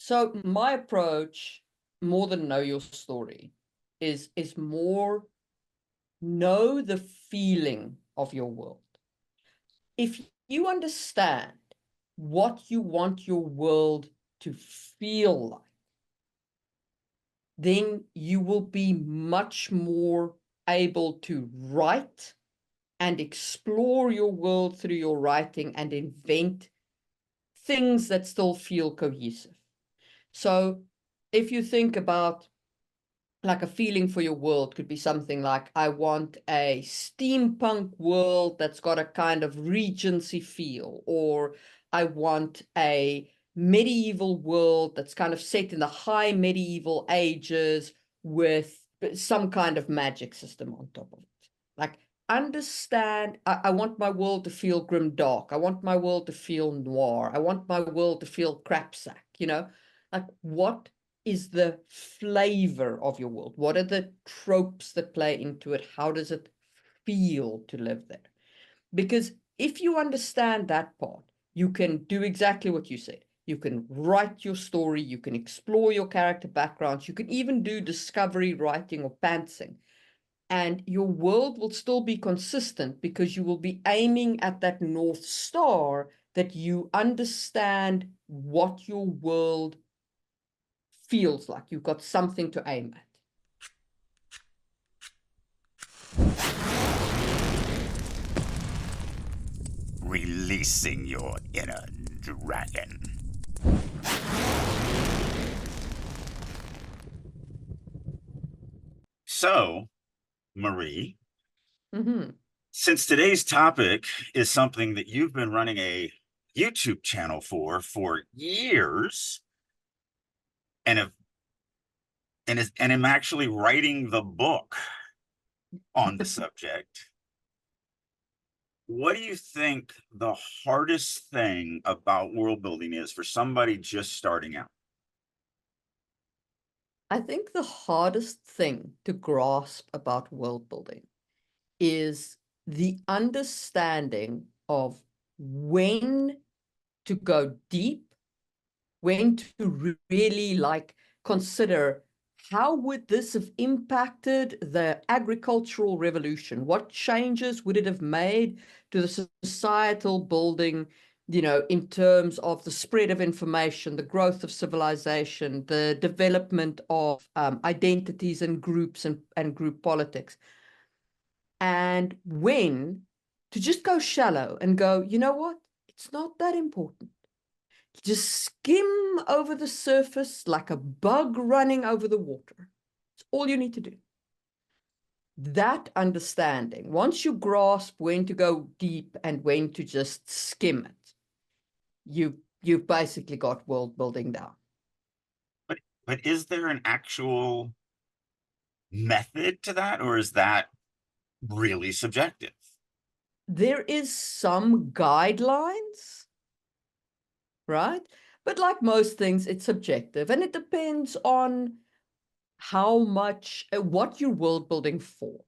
So my approach, more than know your story, is more know the feeling of your world. If you understand what you want your world to feel like, then you will be much more able to write and explore your world through your writing and invent things that still feel cohesive. So if you think about like a feeling for your world, could be something like, I want a steampunk world that's got a kind of Regency feel, or I want a medieval world that's kind of set in the high medieval ages with some kind of magic system on top of it. Like, understand, I want my world to feel grim dark. I want my world to feel noir. I want my world to feel crapsack, like what is the flavor of your world? What are the tropes that play into it? How does it feel to live there? Because if you understand that part, you can do exactly what you said. You can write your story, you can explore your character backgrounds, you can even do discovery writing or pantsing. And your world will still be consistent because you will be aiming at that North Star, that you understand what your world feels like. You've got something to aim at. Releasing your inner dragon. So, Marie, since today's topic is something that you've been running a YouTube channel for years, and am actually writing the book on the subject, what do you think the hardest thing about world building is for somebody just starting out? I think the hardest thing to grasp about world building is the understanding of when to go deep, when to really like consider, how would this have impacted the agricultural revolution? What changes would it have made to the societal building, in terms of the spread of information, the growth of civilization, the development of identities and groups and group politics? And when to just go shallow and go, you know what? It's not that important. Just skim over the surface like a bug running over the water. It's all you need to do. That understanding, once you grasp when to go deep and when to just skim it, you've basically got world building down. But is there an actual method to that, or is that really subjective? There is some guidelines, right? But like most things, it's subjective, and it depends on how much, what you're world building for.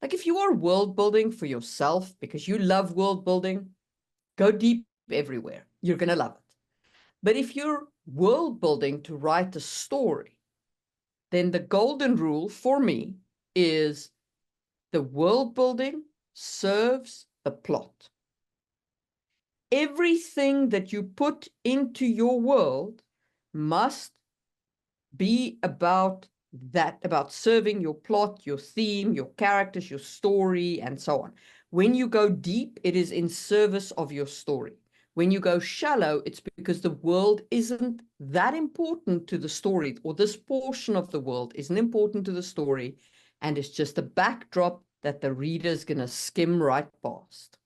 Like if you are world building for yourself because you love world building, go deep everywhere. You're going to love it. But if you're world building to write a story, then the golden rule for me is the world building serves the plot. Everything that you put into your world must be about that, about serving your plot, your theme, your characters, your story, and so on. When you go deep, it is in service of your story. When you go shallow, it's because the world isn't that important to the story, or this portion of the world isn't important to the story, and it's just a backdrop that the reader is going to skim right past.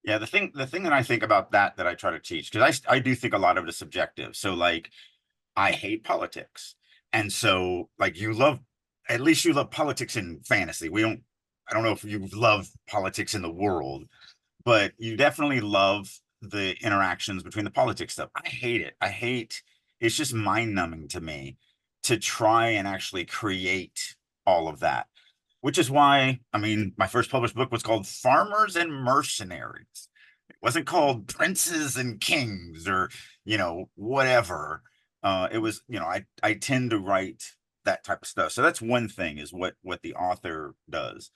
Yeah, the thing that I think about that I try to teach, because I do think a lot of it is subjective. So like, I hate politics. And so like at least you love politics in fantasy. I don't know if you love politics in the world, but you definitely love the interactions between the politics stuff. I hate it. It's just mind numbing to me to try and actually create all of that, which is why, I mean, my first published book was called Farmers and Mercenaries. It wasn't called Princes and Kings or, whatever. It was, you know, I tend to write that type of stuff. So that's one thing, is what the author does.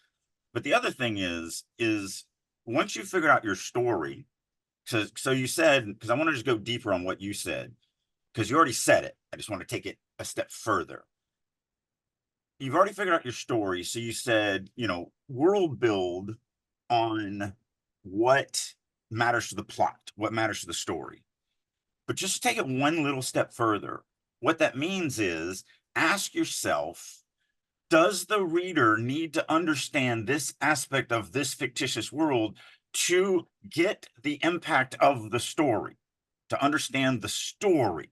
But the other thing is once you figure out your story, so you said, because I want to just go deeper on what you said, because you already said it. I just want to take it a step further. You've already figured out your story. So you said, you know, world build on what matters to the plot, what matters to the story. But just take it one little step further. What that means is ask yourself, does the reader need to understand this aspect of this fictitious world to get the impact of the story, to understand the story?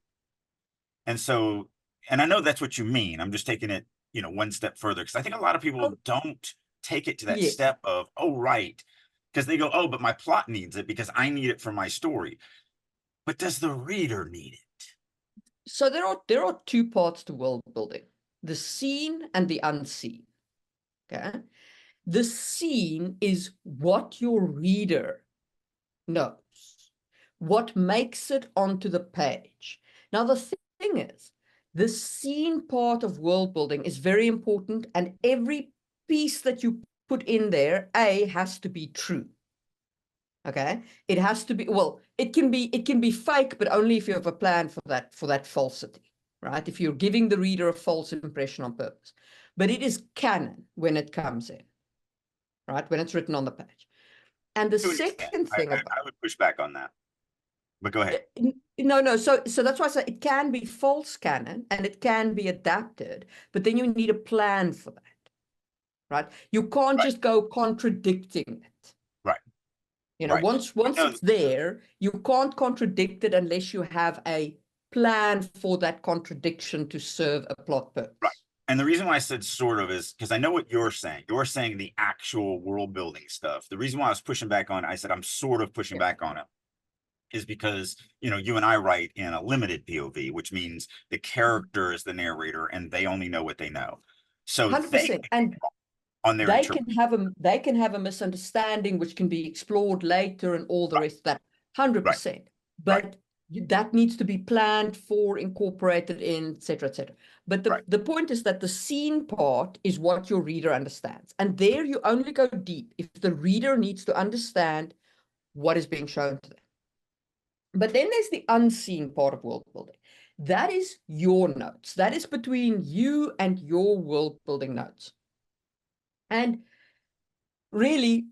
And so, and I know that's what you mean. I'm just taking it, you know, one step further, because I think a lot of people don't take it to that Yeah. step of, oh, right. Because they go, oh, but my plot needs it because I need it for my story. But does the reader need it? So there are two parts to world building: the seen and the unseen. Okay. The seen is what your reader knows, what makes it onto the page. Now, the thing is, the seen part of world building is very important, and every piece that you put in there, has to be true. Okay, it has to be, well, it can be fake, but only if you have a plan for that falsity, right? If you're giving the reader a false impression on purpose. But it is canon when it comes in, right? When it's written on the page. And the To an extent, second thing I about would push back on that. But go ahead. no, so that's why I say it can be false canon and it can be adapted, but then you need a plan for that, right? You can't Right, just go contradicting it. right, You know, right. once No, it's there, you can't contradict it unless you have a plan for that contradiction to serve a plot right. purpose. And the reason why I said sort of is because I know what you're saying. You're saying the actual world building stuff. The reason why I was pushing back on it, I said I'm sort of pushing Yeah. back on it, is because, you know, you and I write in a limited POV, which means the character is the narrator and they only know what they know. So they 100%. And on their they interpretation. can have a misunderstanding which can be explored later and all the Right, rest of that. right, 100%. right, But that needs to be planned for, incorporated in, etc., etc. But right. the point is that the scene part is what your reader understands, and there you only go deep if the reader needs to understand what is being shown to them. But then there's the unseen part of world building. That is your notes. That is between you and your world building notes. And really,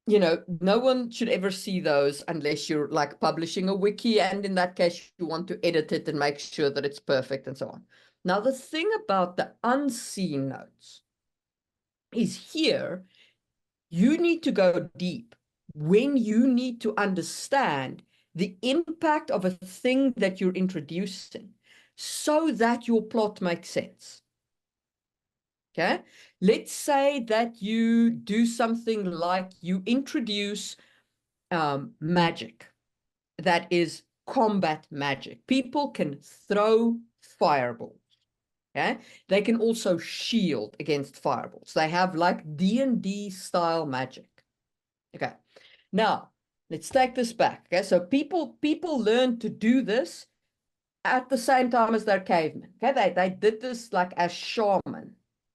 you know, no one should ever see those unless you're like publishing a wiki, and in that case you want to edit it and make sure that it's perfect and so on. Now, the thing about the unseen notes is here you need to go deep when you need to understand the impact of a thing that you're introducing so that your plot makes sense. Okay, let's say that you do something like you introduce magic that is combat magic. People can throw fireballs. Okay, they can also shield against fireballs. They have like D&D style magic. Okay, now let's take this back. Okay, so people learn to do this at the same time as they're cavemen. Okay, they did this like as shaman,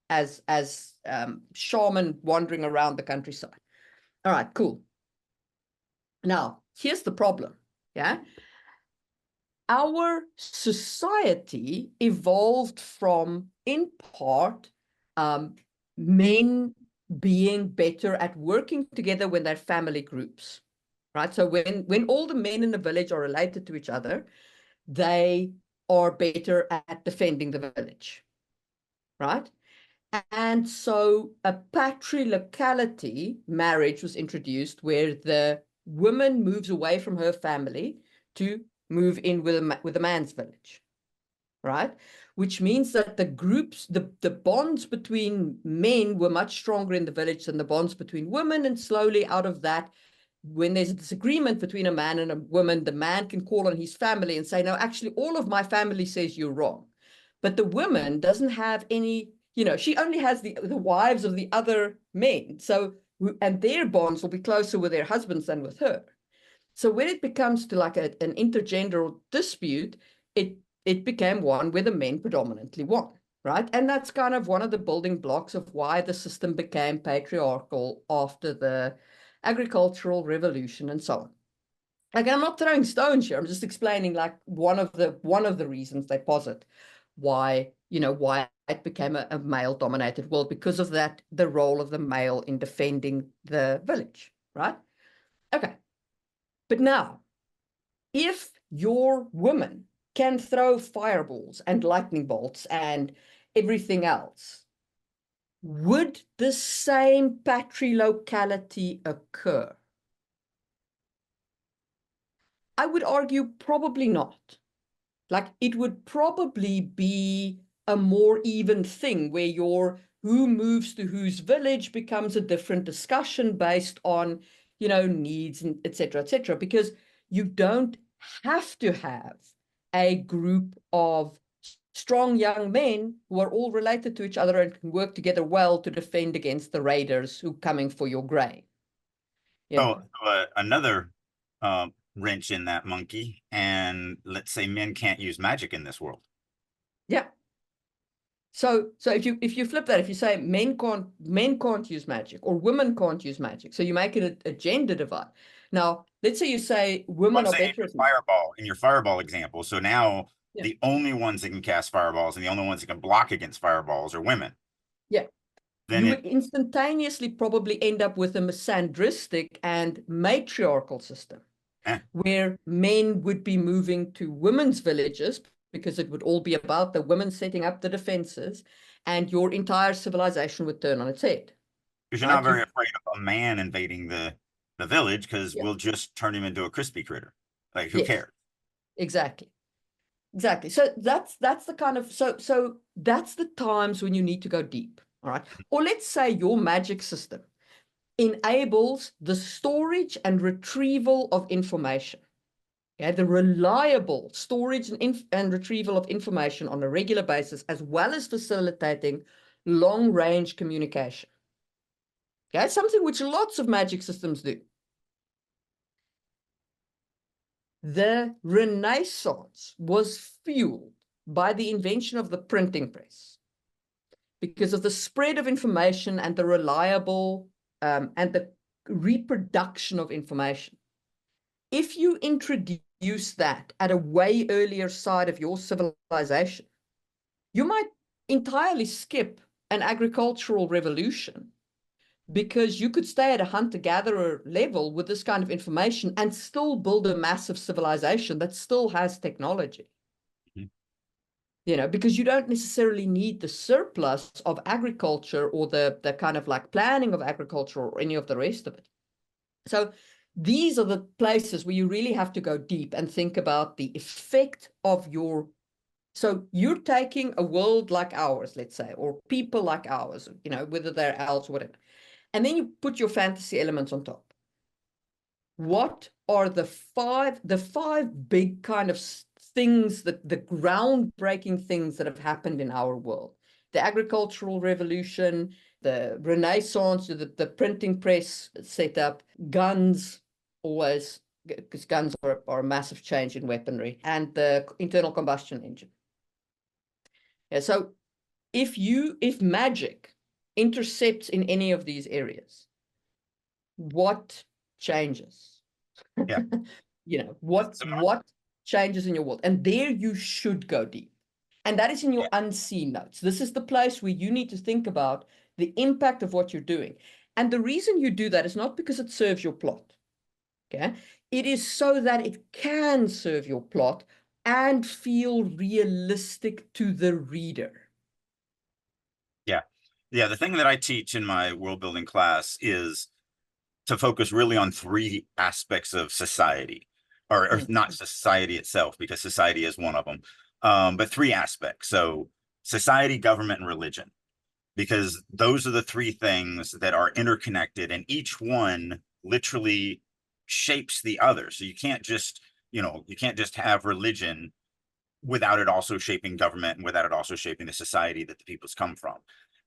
as shaman wandering around the countryside. All right, cool. Now, here's the problem. Yeah. Our society evolved from, in part, men being better at working together when they're family groups, right? So when all the men in the village are related to each other, they are better at defending the village, right? And so a patrilocality marriage was introduced where the woman moves away from her family to move in with a man's village, right? Which means that the groups, the bonds between men were much stronger in the village than the bonds between women. And slowly out of that, when there's a disagreement between a man and a woman, the man can call on his family and say, no, actually, all of my family says you're wrong. But the woman doesn't have any, you know, she only has the wives of the other men. So, and their bonds will be closer with their husbands than with her. So when it becomes to like an intergender dispute, it it became one where the men predominantly won, right? And that's kind of one of the building blocks of why the system became patriarchal after the agricultural revolution and so on. Like, I'm not throwing stones here. I'm just explaining like one of the reasons they posit why, why it became a male dominated world, because of that, the role of the male in defending the village, right? Okay. But now, if your woman can throw fireballs and lightning bolts and everything else, would the same patrilocality occur? I would argue probably not. Like, it would probably be a more even thing where who moves to whose village becomes a different discussion based on, needs and et cetera, because you don't have to have a group of strong young men who are all related to each other and can work together well to defend against the raiders who are coming for your grain. Another wrench in that monkey, and let's say men can't use magic in this world. Yeah. So if you flip that, if you say men can't use magic or women can't use magic, so you make it a gender divide. Now, let's say you say women are better at fireball in your fireball example. So now yeah. The only ones that can cast fireballs and the only ones that can block against fireballs are women. Yeah. Then you would instantaneously probably end up with a misandristic and matriarchal system where men would be moving to women's villages because it would all be about the women setting up the defenses, and your entire civilization would turn on its head. Because you're not very afraid of a man invading the village, because we'll just turn him into a crispy critter. Like, who cares? Exactly. So that's the kind of so that's the times when you need to go deep. All right. Or let's say your magic system enables the storage and retrieval of information. Okay, the reliable storage and retrieval of information on a regular basis, as well as facilitating long-range communication. Okay, something which lots of magic systems do. The Renaissance was fueled by the invention of the printing press because of the spread of information and the reliable and the reproduction of information. If you introduce that at a way earlier side of your civilization, you might entirely skip an agricultural revolution, because you could stay at a hunter-gatherer level with this kind of information and still build a massive civilization that still has technology. Because you don't necessarily need the surplus of agriculture or the kind of like planning of agriculture or any of the rest of it. So these are the places where you really have to go deep and think about the effect of so you're taking a world like ours, let's say, or people like ours, whether they're elves or whatever, and then you put your fantasy elements on top. What are the five big kind of things, the groundbreaking things that have happened in our world? The agricultural revolution, the Renaissance, the printing press setup, guns, always, because guns are a massive change in weaponry, and the internal combustion engine. Yeah, so if magic intercepts in any of these areas, what changes? Yeah. What changes in your world? And there you should go deep. And that is in your unseen notes. This is the place where you need to think about the impact of what you're doing. And the reason you do that is not because it serves your plot. Okay? It is so that it can serve your plot and feel realistic to the reader. Yeah, the thing that I teach in my world building class is to focus really on three aspects of society, or not society itself, because society is one of them, but three aspects. So society, government, and religion, because those are the three things that are interconnected, and each one literally shapes the other. So you can't just have religion without it also shaping government, and without it also shaping the society that the peoples come from.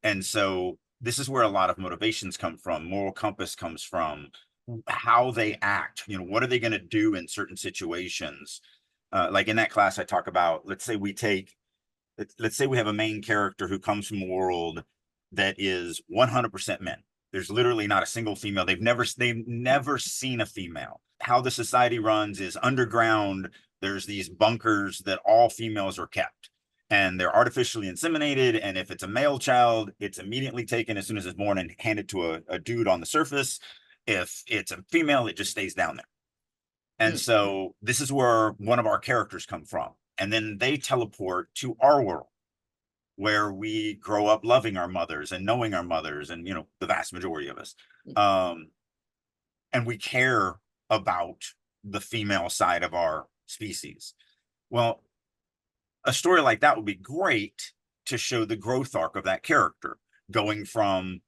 And so this is where a lot of motivations come from. Moral compass comes from how they act. What are they going to do in certain situations? like in that class, I talk about, let's say let's say we have a main character who comes from a world that is 100% men. There's literally not a single female. They've never seen a female. How the society runs is underground. There's these bunkers that all females are kept, and they're artificially inseminated. And if it's a male child, it's immediately taken as soon as it's born and handed to a dude on the surface. If it's a female, it just stays down there. And so this is where one of our characters come from. And then they teleport to our world, where we grow up loving our mothers and knowing our mothers, and, you know, the vast majority of us. And we care about the female side of our species. Well, a story like that would be great to show the growth arc of that character, going from,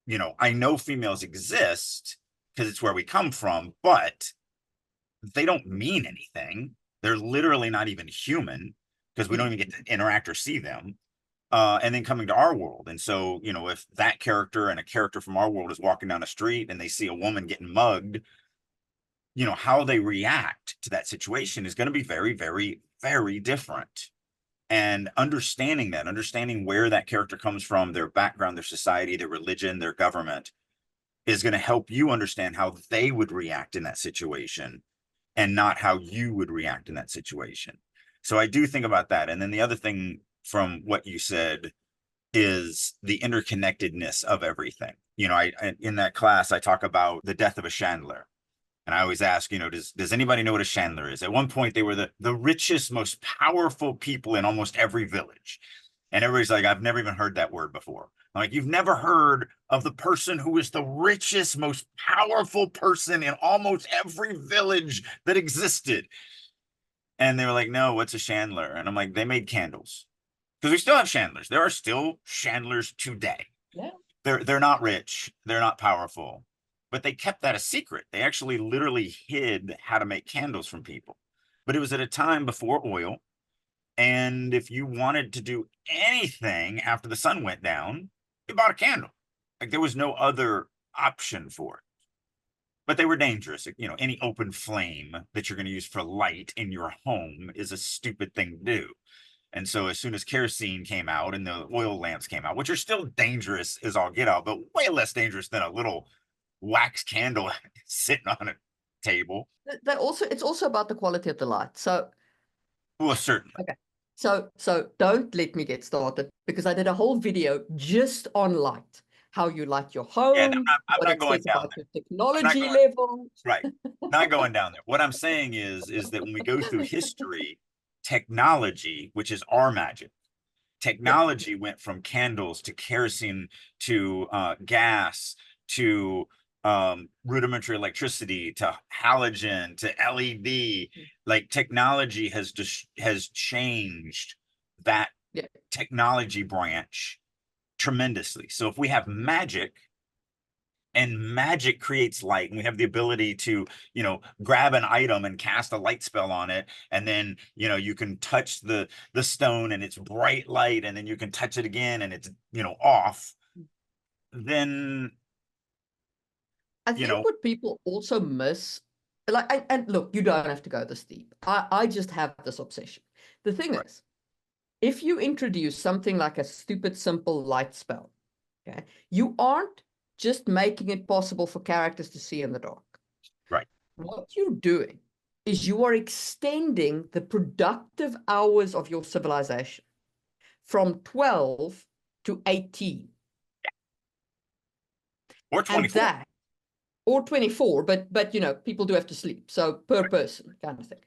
you know, I know females exist because it's where we come from, but they don't mean anything. They're literally not even human because we don't even get to interact or see them. And then coming to our world. And so, you know, if that character and a character from our world is walking down the street and they see a woman getting mugged, you know, how they react to that situation is going to be very, very, very different. And understanding that, understanding where that character comes from, their background, their society, their religion, their government, is going to help you understand how they would react in that situation and not how you would react in that situation. So I do think about that. And then the other thing from what you said is the interconnectedness of everything. You know, in that class, I talk about the death of a chandler. And I always ask, you know, does anybody know what a chandler is? At one point, they were the richest, most powerful people in almost every village. And everybody's like, I've never even heard that word before. I'm like, you've never heard of the person who is the richest, most powerful person in almost every village that existed? And they were like, no, what's a chandler? And I'm like, they made candles. Because we still have chandlers. There are still chandlers today. Yeah. They're not rich. They're not powerful. But they kept that a secret. They actually literally hid how to make candles from people. But it was at a time before oil. And if you wanted to do anything after the sun went down, you bought a candle. Like, there was no other option for it. But they were dangerous. You know, any open flame that you're going to use for light in your home is a stupid thing to do. And so as soon as kerosene came out and the oil lamps came out, which are still dangerous as all get out, but way less dangerous than a little wax candle sitting on a table. It's also about the quality of the light. So, well, certainly. Okay. So don't let me get started, because I did a whole video just on light, how you light your home, I'm what not it going says down about there. your technology level. Right. Not going down there. What I'm saying is that when we go through history, technology, which is our magic, technology went from candles to kerosene to gas to rudimentary electricity to halogen to LED. Like, technology has changed that technology branch tremendously. So if we have magic, and magic creates light, and we have the ability to, you know, grab an item and cast a light spell on it, and then, you know, you can touch the stone and it's bright light, and then you can touch it again and it's, you know, off. Then I think what people also miss, like, and look, you don't have to go this deep. I just have this obsession. The thing is, if you introduce something like a stupid, simple light spell, okay, you aren't just making it possible for characters to see in the dark. Right. What you're doing is you are extending the productive hours of your civilization from 12 to 18. Or 24. Or 24, but you know, people do have to sleep. So per person kind of thing.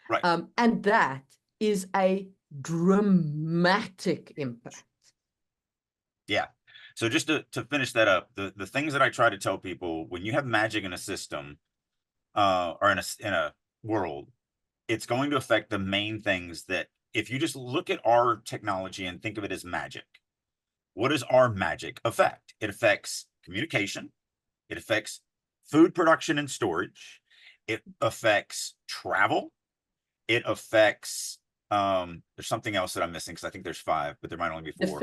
Right. And that is a dramatic impact. Yeah. So just to finish that up, the things that I try to tell people, when you have magic in a system, or in a world, it's going to affect the main things that, if you just look at our technology and think of it as magic, what does our magic affect? It affects communication. It affects food production and storage. It affects travel. It affects, there's something else that I'm missing, because I think there's 5, but there might only be 4.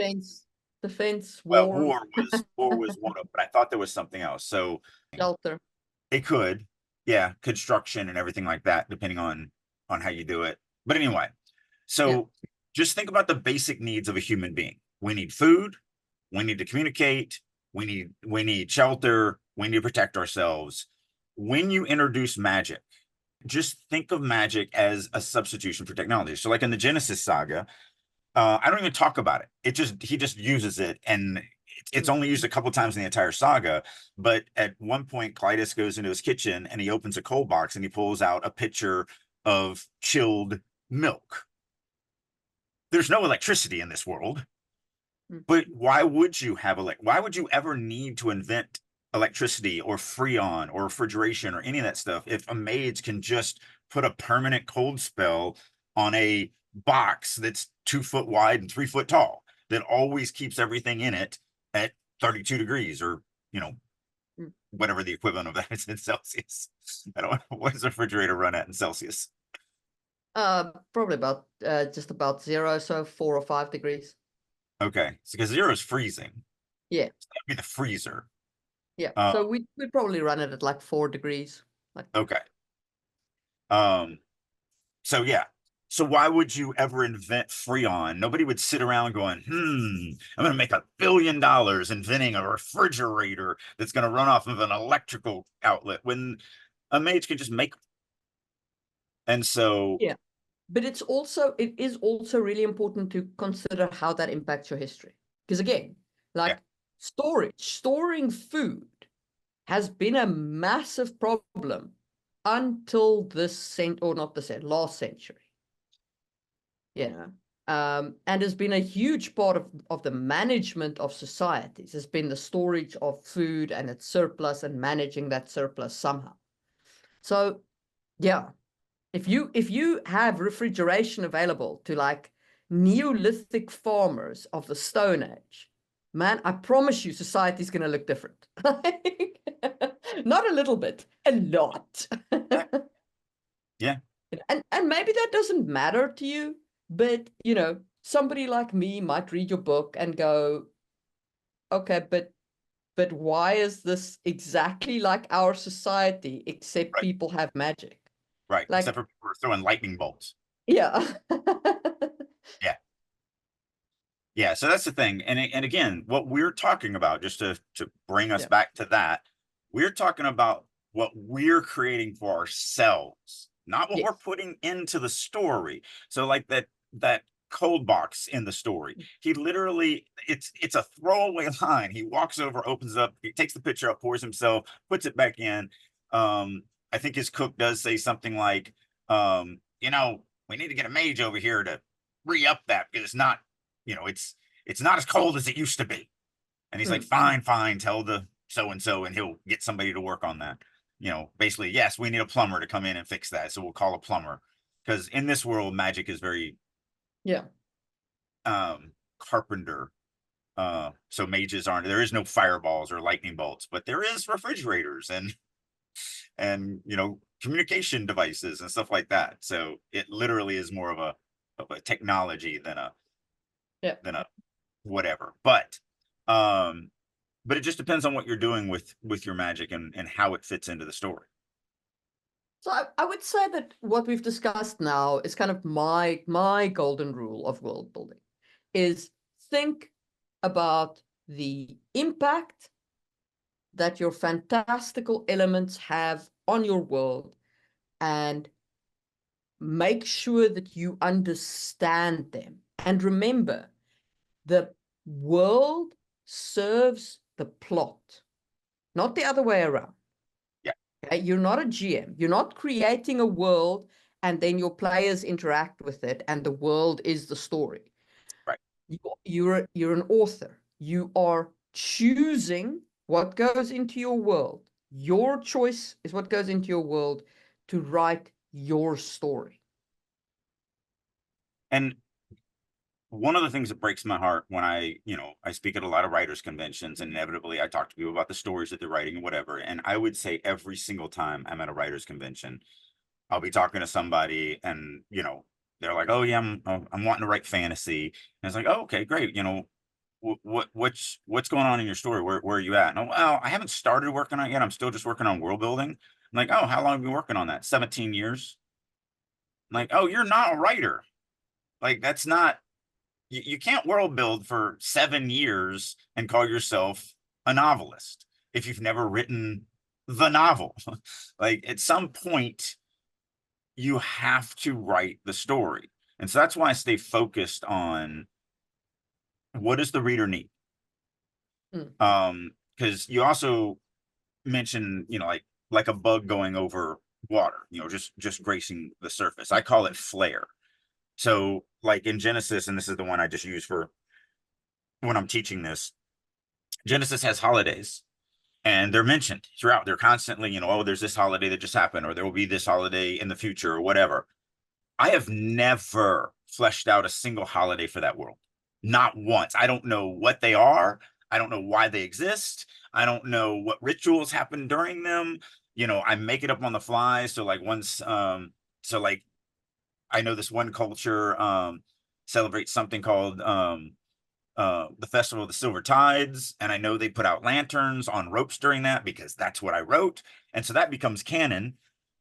Defense, war. war. Well, war was one of them, but I thought there was something else. So Shelter. It could, yeah, construction and everything like that, depending on on how you do it. But anyway, so just think about the basic needs of a human being. We need food, we need to communicate, we need shelter, we need to protect ourselves. When you introduce magic, just think of magic as a substitution for technology. So like in the Genesis saga, I don't even talk about it. He just uses it, and it's only used a couple times in the entire saga. But at one point, Clytus goes into his kitchen and he opens a cold box and he pulls out a pitcher of chilled milk. There's no electricity in this world, but why would you have why would you ever need to invent electricity or freon or refrigeration or any of that stuff if a mage can just put a permanent cold spell on a box that's 2 foot wide and 3 foot tall that always keeps everything in it at 32 degrees, or whatever the equivalent of that is in Celsius. I don't know, what does the refrigerator run at in Celsius? Probably about just about 0, so 4 or 5 degrees. Okay, because 0 is freezing. Yeah, so that'd be the freezer. Yeah, so we'd probably run it at like 4 degrees. Okay. So yeah. So why would you ever invent Freon? Nobody would sit around going, I'm going to make $1 billion inventing a refrigerator that's going to run off of an electrical outlet, when a mage can just make them. And so yeah, but it is also really important to consider how that impacts your history. Because again, like storing food has been a massive problem until last century. And has been a huge part of the management of societies. Has been the storage of food and its surplus and managing that surplus somehow. So yeah, if you have refrigeration available to like Neolithic farmers of the Stone Age, man, I promise you society's going to look different. Not a little bit, a lot. Yeah. And maybe that doesn't matter to you, but somebody like me might read your book and go, okay, but why is this exactly like our society, except people have magic? Right, except for throwing lightning bolts. Yeah. Yeah, so that's the thing. And again, what we're talking about, just to bring us back to that, we're talking about what we're creating for ourselves, not what we're putting into the story. So like that cold box in the story, he literally, it's a throwaway line. He walks over, opens up, he takes the pitcher up, pours himself, puts it back in. I think his cook does say something like, we need to get a mage over here to re-up that, because it's not, it's not as cold as it used to be. And he's like, fine, tell the so-and-so, and he'll get somebody to work on that. Basically, yes, we need a plumber to come in and fix that. So we'll call a plumber, because in this world, magic is very, carpenter. So mages there is no fireballs or lightning bolts, but there is refrigerators and communication devices and stuff like that. So it literally is more of a technology than a whatever. But it just depends on what you're doing with your magic and how it fits into the story. So I would say that what we've discussed now is kind of my golden rule of world building, is think about the impact that your fantastical elements have on your world, and make sure that you understand them. And remember, the world serves the plot, not the other way around. Okay? You're not a GM. You're not creating a world and then your players interact with it and the world is the story. Right. You're an author. You are choosing what goes into your world. Your choice is what goes into your world to write your story. And one of the things that breaks my heart when I speak at a lot of writers' conventions, and inevitably I talk to people about the stories that they're writing and whatever. And I would say every single time I'm at a writers' convention, I'll be talking to somebody and, they're like, oh yeah, I'm wanting to write fantasy. And it's like, oh, okay, great. What's going on in your story? Where are you at? And, well, I haven't started working on it yet. I'm still just working on world building. I'm like, oh, how long have you been working on that? 17 years. Like, oh, you're not a writer. Like, that's not, you can't world build for 7 years and call yourself a novelist if you've never written the novel. Like, at some point, you have to write the story. And so that's why I stay focused on what does the reader need? Because you also mentioned, like a bug going over water, just gracing the surface. I call it flair. So, like in Genesis, and this is the one I just use for when I'm teaching this, Genesis has holidays and they're mentioned throughout. They're constantly, oh, there's this holiday that just happened, or there will be this holiday in the future, or whatever. I have never fleshed out a single holiday for that world. Not once. I don't know what they are. I don't know why they exist. I don't know what rituals happen during them. I make it up on the fly. So like like I know this one culture celebrates something called the Festival of the Silver Tides, and I know they put out lanterns on ropes during that because that's what I wrote, and so that becomes canon.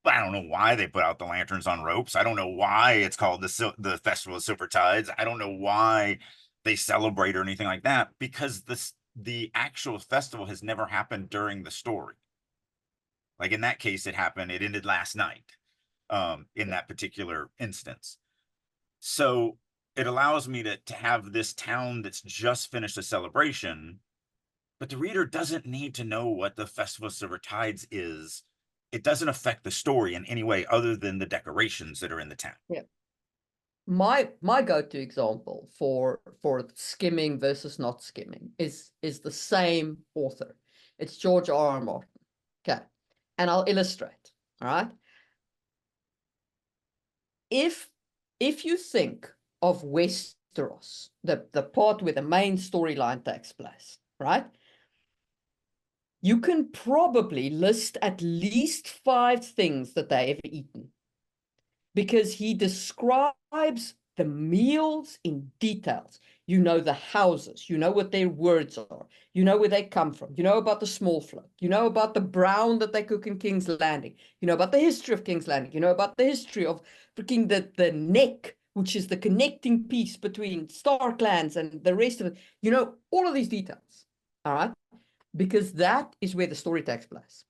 But I don't know why they put out the lanterns on ropes. I don't know why it's called the Festival of Silver Tides. I don't know why they celebrate or anything like that, because the actual festival has never happened during the story. Like in that case, it ended last night, in that particular instance. So it allows me to have this town that's just finished a celebration, but the reader doesn't need to know what the Festival of Silver Tides is. It doesn't affect the story in any way other than the decorations that are in the town. Yeah. My go-to example for skimming versus not skimming is the same author. It's George R.R. Martin. Okay. And I'll illustrate. All right. If you think of Westeros, the part where the main storyline takes place, right? You can probably list at least 5 things that they have eaten, because he describes the meals in details. You know the houses, you know what their words are, you know where they come from, you know about the small folk, you know about the brown that they cook in King's Landing, you know about the history of King's Landing, you know about the history of freaking the neck, which is the connecting piece between Starklands and the rest of it. You know all of these details, all right? Because that is where the story takes place.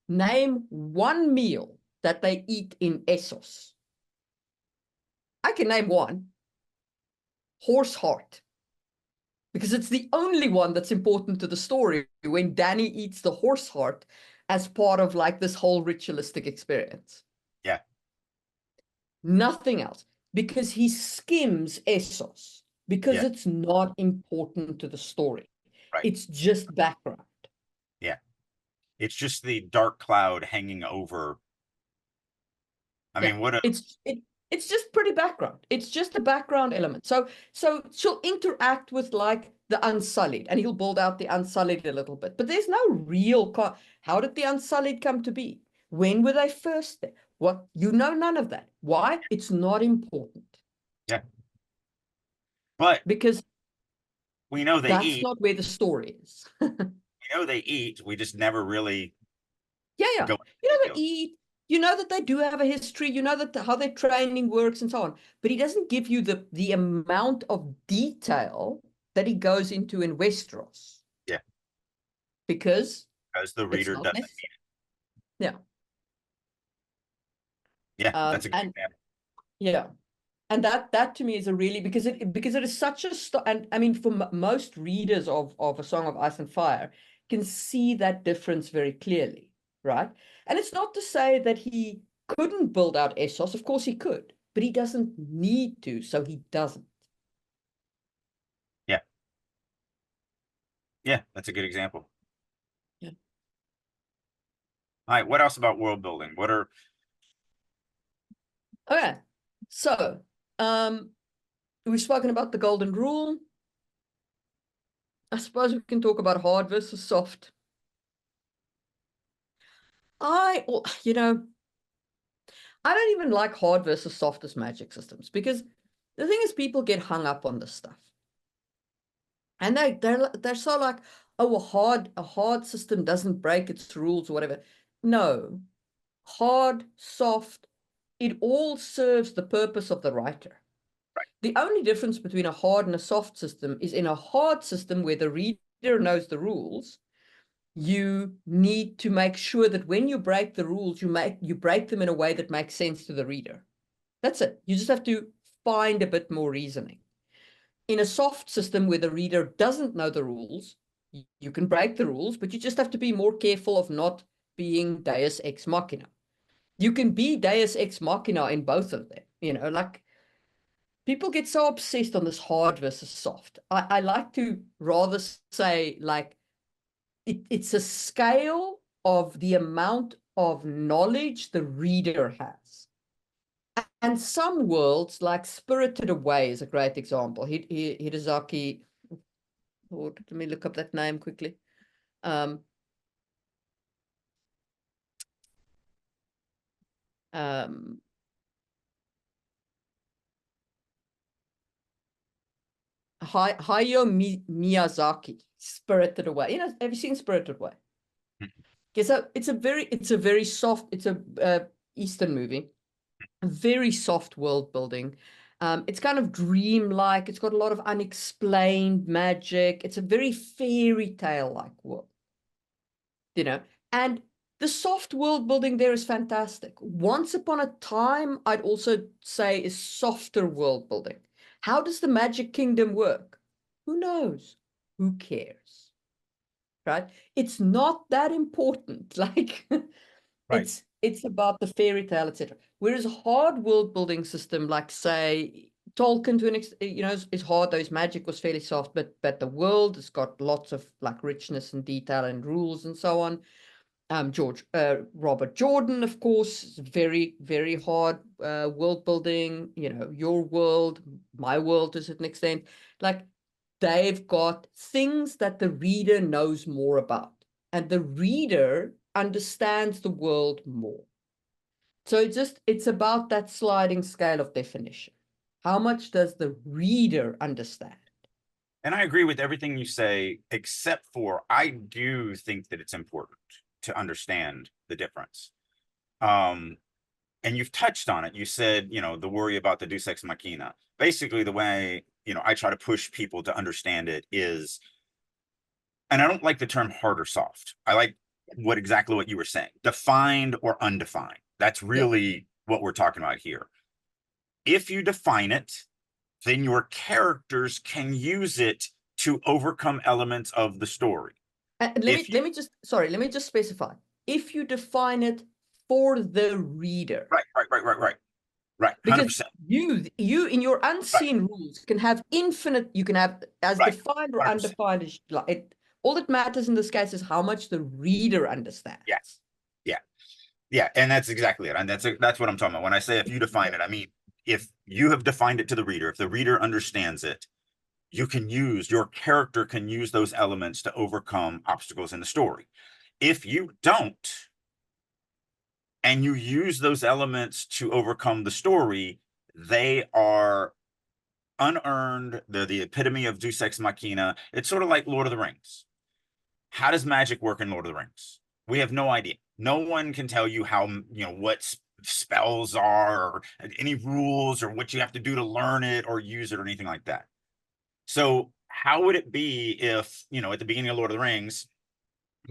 Name one meal that they eat in Essos. I can name one. Horse heart. Because it's the only one that's important to the story when Dany eats the horse heart as part of like this whole ritualistic experience. Yeah. Nothing else. Because he skims Essos. Because it's not important to the story. Right. It's just background. Yeah. It's just the dark cloud hanging over. I mean, it's just pretty background. It's just a background element. So she'll interact with like the Unsullied, and he'll build out the Unsullied a little bit. But there's no real how did the Unsullied come to be? When were they first there? What? None of that. Why? It's not important. Yeah. But because we know they that's eat. not where the story is. We know they eat. We just never really. Yeah. You know they eat. You know that they do have a history. You know that how their training works and so on. But he doesn't give you the amount of detail that he goes into in Westeros. Yeah. Because the reader doesn't need it. Yeah. Yeah, that's a good example. Yeah. And that to me is a really, because it is such a and I mean, for most readers of A Song of Ice and Fire can see that difference very clearly, right? And it's not to say that he couldn't build out Essos. Of course he could, but he doesn't need to, so he doesn't. Yeah. Yeah, that's a good example. Yeah. All right, what else about world building? What are... Okay, so we've spoken about the golden rule. I suppose we can talk about hard versus soft. I don't even like hard versus soft as magic systems, because the thing is, people get hung up on this stuff. And they're so like, oh, a hard system doesn't break its rules or whatever. No. Hard, soft, it all serves the purpose of the writer. Right. The only difference between a hard and a soft system is in a hard system where the reader knows the rules, you need to make sure that when you break the rules, you break them in a way that makes sense to the reader. That's it. You just have to find a bit more reasoning. In a soft system where the reader doesn't know the rules, you can break the rules, but you just have to be more careful of not being deus ex machina. You can be deus ex machina in both of them. You know, like people get so obsessed on this hard versus soft. I like to rather say, like, it's a scale of the amount of knowledge the reader has. And some worlds, like Spirited Away, is a great example. Hidezaki, let me look up that name quickly. Um, Hayao Miyazaki, Spirited Away. You know, have you seen Spirited Away? Okay, so it's a very soft. It's a Eastern movie, very soft world building. It's kind of dreamlike. It's got a lot of unexplained magic. It's a very fairy tale like world, you know. And the soft world building there is fantastic. Once Upon a Time, I'd also say, is softer world building. How does the Magic Kingdom work? Who knows? Who cares? Right? It's not that important. Like, Right. it's about the fairy tale, etc. Whereas a hard world building system, like say Tolkien, to an you know, is hard. Though his magic was fairly soft, but the world has got lots of like richness and detail and rules and so on. Robert Jordan, of course, is very, very hard world building. You know, your world, my world to a certain extent. Like, they've got things that the reader knows more about, and the reader understands the world more. So it's about that sliding scale of definition. How much does the reader understand? And I agree with everything you say, except for I do think that it's important to understand the difference. And you've touched on it. You said, you know, the worry about the deus ex machina. Basically, the way, you know, I try to push people to understand it is, and I don't like the term hard or soft. I like exactly what you were saying, defined or undefined. That's really what we're talking about here. If you define it, then your characters can use it to overcome elements of the story. Let me just specify. If you define it for the reader. Right. 100%. Because you in your unseen rules can have infinite, you can have as defined or 100%. Undefined as it. All that matters in this case is how much the reader understands. Yes. Yeah. And that's exactly it. And that's what I'm talking about. When I say if you define it, I mean, if you have defined it to the reader, if the reader understands it, your character can use those elements to overcome obstacles in the story. If you don't, and you use those elements to overcome the story, they are unearned. They're the epitome of deus ex machina. It's sort of like Lord of the Rings. How does magic work in Lord of the Rings? We have no idea. No one can tell you how, you know, what spells are, or any rules, or what you have to do to learn it or use it or anything like that. So how would it be if, you know, at the beginning of Lord of the Rings,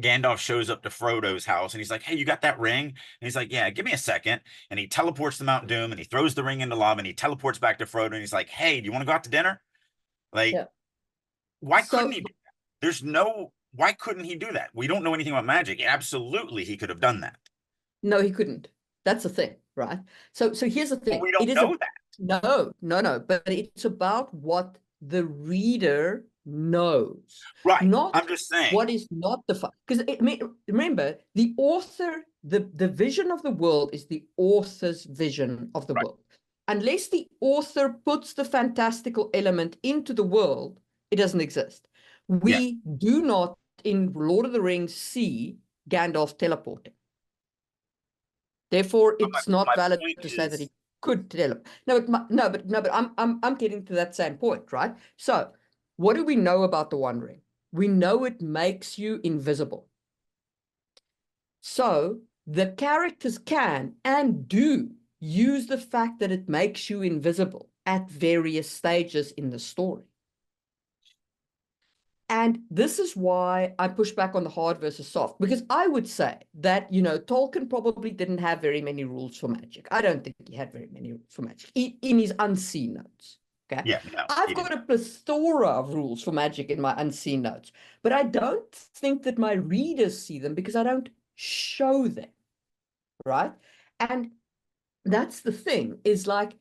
Gandalf shows up to Frodo's house and he's like, hey, you got that ring? And he's like, yeah, give me a second. And he teleports to Mount Doom and he throws the ring into lava and he teleports back to Frodo and he's like, hey, do you want to go out to dinner? Like, why couldn't he do that? Why couldn't he do that? We don't know anything about magic. Absolutely, he could have done that. No, he couldn't. That's the thing, right? So here's the thing. But we don't know that. No. But it's about what the reader knows. Right. Not I'm just saying what is not defined. Because remember, the author, the vision of the world is the author's vision of the world. Unless the author puts the fantastical element into the world, it doesn't exist. We do not, in Lord of the Rings, see Gandalf teleporting. Therefore, it's not valid to say that he could teleport. No, but I'm getting to that same point, right? So, what do we know about the One Ring? We know it makes you invisible. So the characters can and do use the fact that it makes you invisible at various stages in the story. And this is why I push back on the hard versus soft, because I would say that, Tolkien probably didn't have very many rules for magic. I don't think he had very many rules for magic in his unseen notes. Okay. Yeah, no, I've got a plethora of rules for magic in my unseen notes, but I don't think that my readers see them because I don't show them. Right. And that's the thing, is like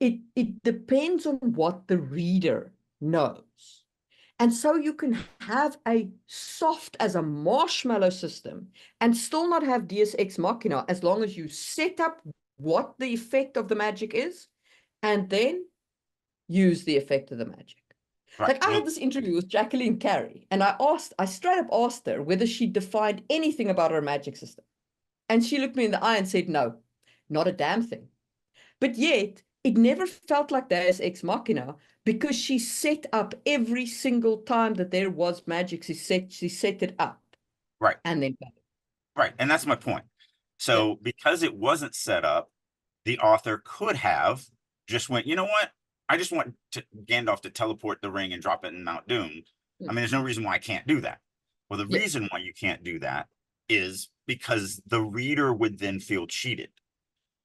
it depends on what the reader knows. And so you can have a soft as a marshmallow system and still not have Deus Ex Machina, as long as you set up what the effect of the magic is and then use the effect of the magic. right. Like I had this interview with Jacqueline Carey, and I straight up asked her whether she defined anything about her magic system. And she looked me in the eye and said, no, not a damn thing. But yet, it never felt like Deus Ex Machina because she set up every single time that there was magic. She set it up. Right. And then. Right. And that's my point. So because it wasn't set up, the author could have just went, you know what? I just want Gandalf to teleport the ring and drop it in Mount Doom. I mean, there's no reason why I can't do that. Well, the reason why you can't do that is because the reader would then feel cheated.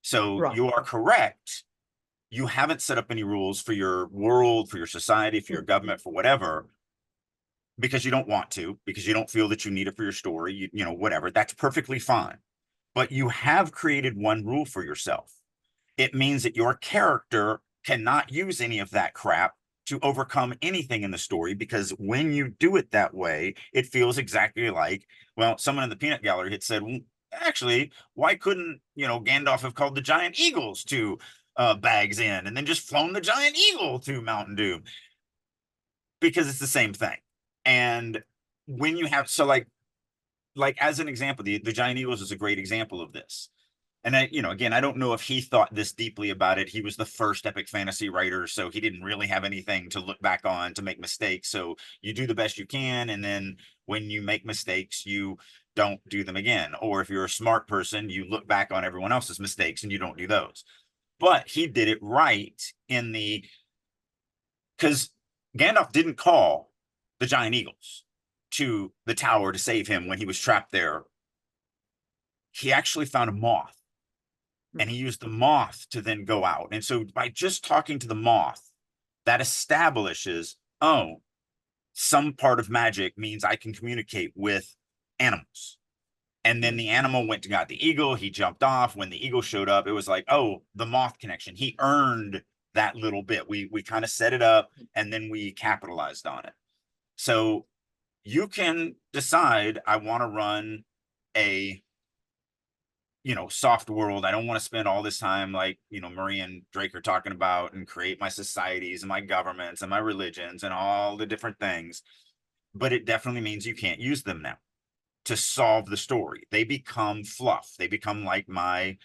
So you are correct. You haven't set up any rules for your world, for your society, for your government, for whatever, because you don't want to, because you don't feel that you need it for your story, whatever. That's perfectly fine. But you have created one rule for yourself. It means that your character cannot use any of that crap to overcome anything in the story, because when you do it that way, it feels exactly like, well, someone in the peanut gallery had said, well, actually, why couldn't, Gandalf have called the giant eagles to Bag's End and then just flown the giant eagle to Mountain Doom? Because it's the same thing. And when you have, so like as an example, the giant eagles is a great example of this. And again, I don't know if he thought this deeply about it. He was the first epic fantasy writer, so he didn't really have anything to look back on to make mistakes. So you do the best you can, and then when you make mistakes, you don't do them again. Or if you're a smart person, you look back on everyone else's mistakes and you don't do those. But he did it right because Gandalf didn't call the giant eagles to the tower to save him when he was trapped there. He actually found a moth. And he used the moth to then go out. And so by just talking to the moth, that establishes, oh, some part of magic means I can communicate with animals. And then the animal went and got the eagle. He jumped off. When the eagle showed up, it was like, oh, the moth connection. He earned that little bit. We kind of set it up and then we capitalized on it. So you can decide, I want to run a soft world. I don't want to spend all this time like, Marie and Drake are talking about, and create my societies and my governments and my religions and all the different things. But it definitely means you can't use them now to solve the story. They become fluff. They become like my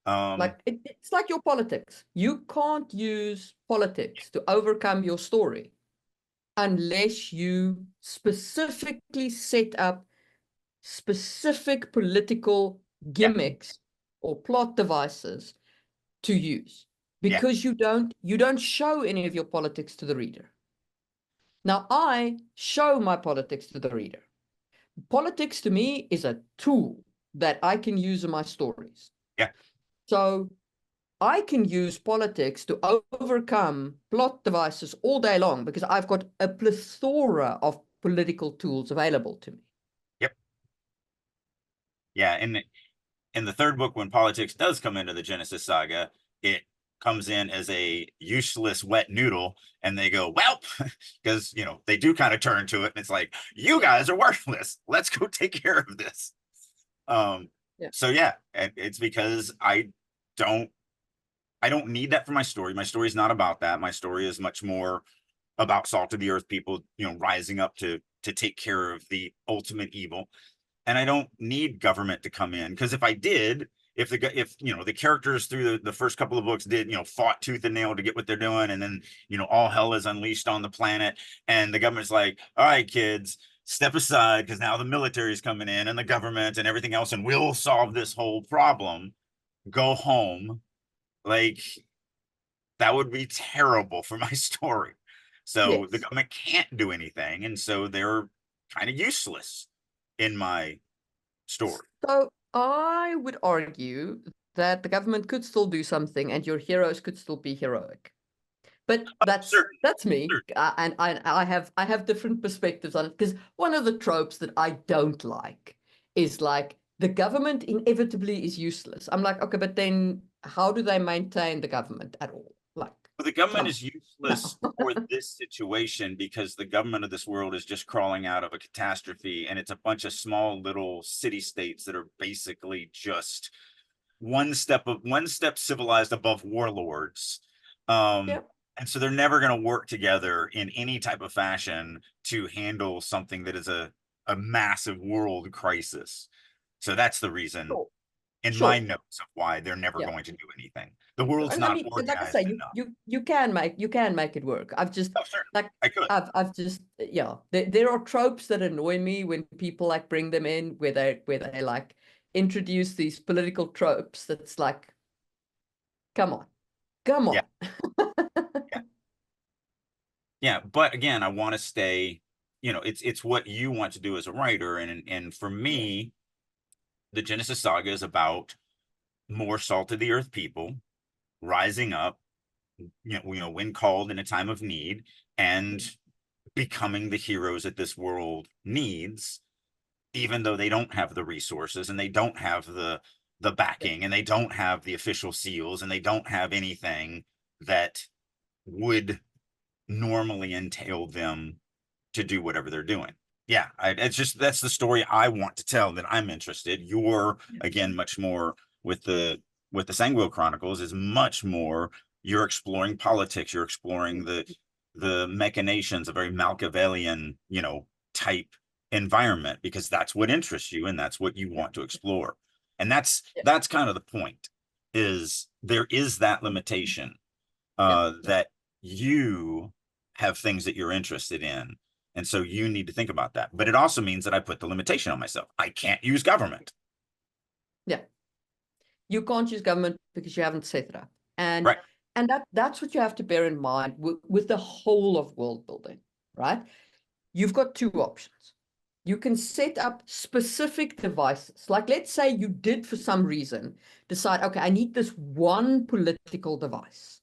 it's like your politics. You can't use politics to overcome your story unless you specifically set up specific political gimmicks or plot devices to use, because you don't show any of your politics to the reader. Now I show my politics to the reader. Politics to me is a tool that I can use in my stories. So I can use politics to overcome plot devices all day long because I've got a plethora of political tools available to me. Yeah, and in the third book, when politics does come into the Genesis saga, it comes in as a useless wet noodle, and they go, well, because they do kind of turn to it, and it's like, you guys are worthless. Let's go take care of this. So yeah, it's because I don't need that for my story. My story is not about that. My story is much more about salt of the earth people, rising up to take care of the ultimate evil. And I don't need government to come in, because if I did, if the characters through the first couple of books did, fought tooth and nail to get what they're doing, and then, all hell is unleashed on the planet, and the government's like, all right, kids, step aside, because now the military is coming in and the government and everything else, and we'll solve this whole problem. Go home. Like, that would be terrible for my story. So the Yes. government can't do anything, and so they're kind of useless in my story. So I would argue that the government could still do something and your heroes could still be heroic. But Certain, that's me, certain. and I have different perspectives on it, because one of the tropes that I don't like is like the government inevitably is useless. I'm like, okay, but then how do they maintain the government at all? Like, But the government come is on useless now. for this situation because the government of this world is just crawling out of a catastrophe, and it's a bunch of small little city states that are basically just one step civilized above warlords. Yeah, And so they're never going to work together in any type of fashion to handle something that is a massive world crisis. So that's the reason sure, in my sure. notes of why they're never Yeah. going to do anything. The world's And I not mean, like I say, organized enough. you can make it work. I've just Oh, certainly. like I could. I've just yeah. There are tropes that annoy me when people like bring them in, where they like introduce these political tropes. That's like, come on, come Yeah. on. Yeah. Yeah. But again, I want to stay, it's what you want to do as a writer. And for Yes. me, the Genesis saga is about more salt of the earth people rising up, when called in a time of need, and becoming the heroes that this world needs, even though they don't have the resources and they don't have the Yeah. backing and they don't have the official seals and they don't have anything that would normally entail them to do whatever they're doing. Yeah, it's just that's the story I want to tell, that I'm interested. You're Yeah. again much more with the Sangwell Chronicles is much more, you're exploring politics, you're exploring the machinations, a very Machiavellian, type environment, because that's what interests you and that's what you want to explore. And that's Yeah. that's kind of the point, is there is that limitation, Yeah. that you have things that you're interested in. And so you need to think about that. But it also means that I put the limitation on myself. I can't use government. Yeah. You can't use government because you haven't set it up. And Right. that's what you have to bear in mind with the whole of world building, right? You've got two options. You can set up specific devices. Like, let's say you did, for some reason, decide, okay, I need this one political device.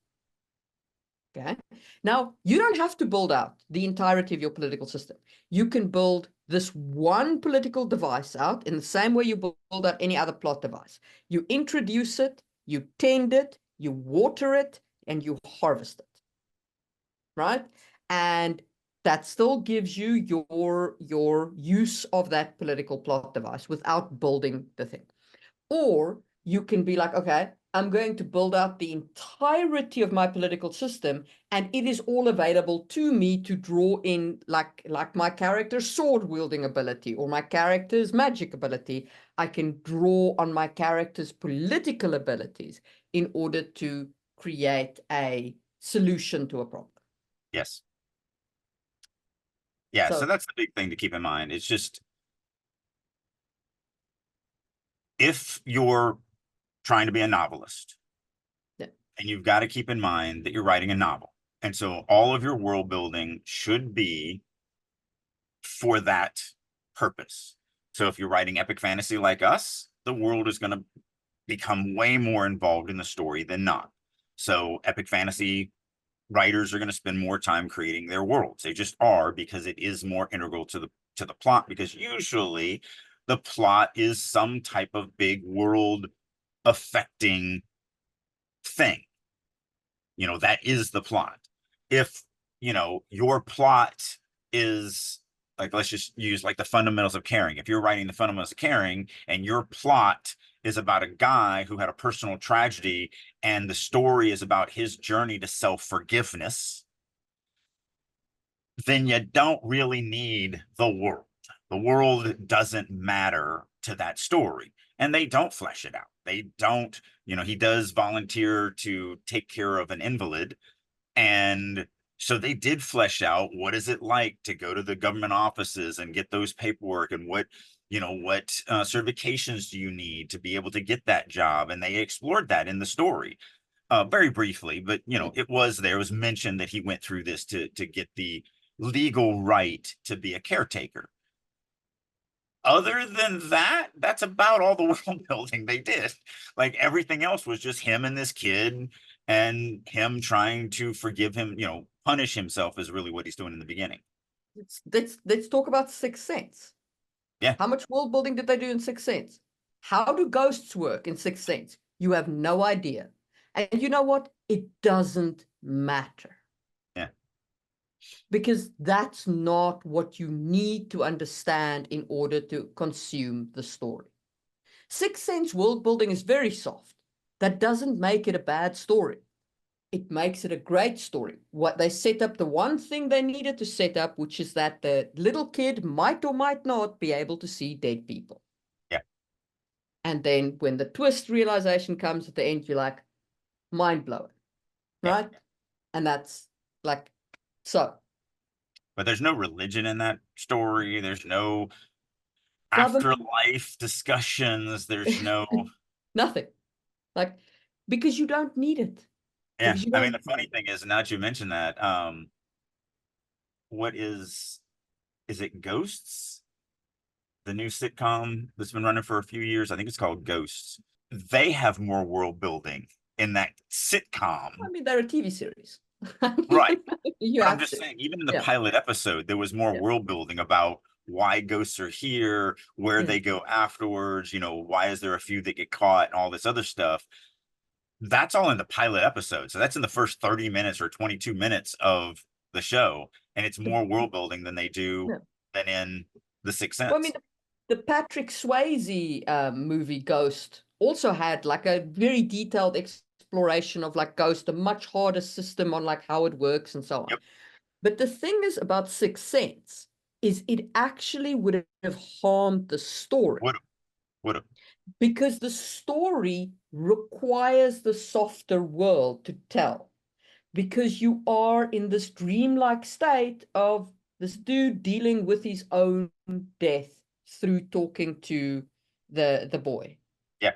Okay. Now, you don't have to build out the entirety of your political system. You can build this one political device out in the same way you build out any other plot device. You introduce it, you tend it, you water it, and you harvest it. Right? And that still gives you your use of that political plot device without building the thing. Or you can be like, okay, I'm going to build out the entirety of my political system, and it is all available to me to draw in, like my character's sword wielding ability or my character's magic ability. I can draw on my character's political abilities in order to create a solution to a problem. Yes. Yeah. So So that's the big thing to keep in mind. It's just, if you're trying to be a novelist, yeah, and you've got to keep in mind that you're writing a novel. And so all of your world building should be for that purpose. So if you're writing epic fantasy like us, the world is going to become way more involved in the story than not. So epic fantasy writers are going to spend more time creating their worlds. They just are, because it is more integral to the plot, because usually the plot is some type of big world affecting thing. That is the plot. If, your plot is like, let's just use like the fundamentals of caring. If you're writing the fundamentals of caring and your plot is about a guy who had a personal tragedy and the story is about his journey to self-forgiveness, then you don't really need the world. The world doesn't matter to that story, and they don't flesh it out. They don't, he does volunteer to take care of an invalid. And so they did flesh out, what is it like to go to the government offices and get those paperwork, and what certifications do you need to be able to get that job? And they explored that in the story. very briefly, but you know, it was there. It was mentioned that he went through this to get the legal right to be a caretaker. Other than that, that's about all the world building they did. Like everything else was just him and this kid and him trying to forgive him, you know, punish himself is really what he's doing in the beginning. Let's talk about Sixth Sense. Yeah. How much world building did they do in Sixth Sense? How do ghosts work in Sixth Sense? You have no idea. And you know what? It doesn't matter. Yeah. Because that's not what you need to understand in order to consume the story. Sixth Sense world building is very soft. That doesn't make it a bad story. It makes it a great story. What they set up, the one thing they needed to set up, which is that the little kid might or might not be able to see dead people. Yeah. And then when the twist realization comes at the end, you're like, mind blowing, right? Yeah. And that's like, so. But there's no religion in that story. There's no Government, afterlife discussions. There's no, nothing. Like, because you don't need it. yeah. Because you I mean, don't the funny thing is, now that you mentioned that, what is it Ghosts? The new sitcom that's been running for a few years. I think it's called Ghosts. They have more world building in that sitcom. I mean, they're a TV series. Right. You But I'm have just to. saying, even in the Yeah. pilot episode, there was more Yeah. world building about why ghosts are here, where Mm. they go afterwards, you know, why is there a few that get caught and all this other stuff. That's all in the pilot episode. So that's in the first 30 minutes or 22 minutes of the show. And it's more world building than they do Yeah. than in The Sixth Well, I Sense. mean, the Patrick Swayze movie Ghost also had like a very detailed exploration of like Ghost, a much harder system on like how it works and so on. Yep. But the thing is about Sixth Sense is it actually would have harmed the story. Would have. Because the story requires the softer world to tell. Because you are in this dreamlike state of this dude dealing with his own death through talking to the boy. Yeah.